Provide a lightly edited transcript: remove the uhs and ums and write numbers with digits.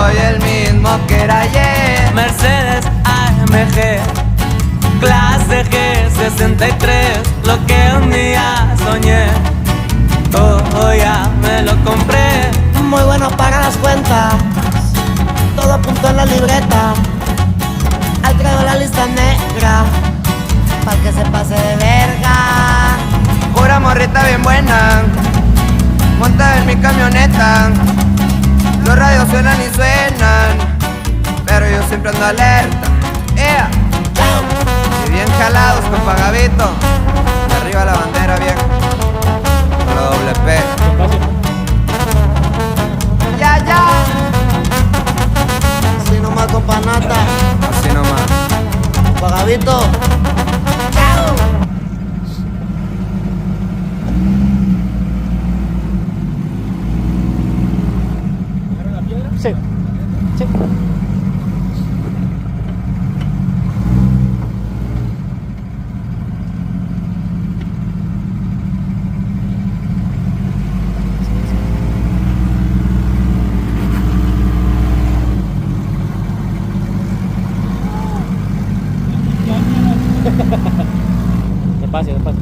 soy el mismo que era ayer. Mercedes AMG, clase G63, lo que un día soñé, todo ya me lo compré. Muy bueno para las cuentas, todo apunto en la libreta. Ahí traigo la lista negra, para que se pase de verga. Pura morrita bien buena, monta en mi camioneta. Los radios suenan y suenan, pero yo siempre ando alerta. Yeah. Y bien jalados con Pagavito, y arriba la bandera bien, con la doble P. Ya, ya. Así nomás con panata, Así nomás. Pagavito. Sí, sí. Despacio, despacio.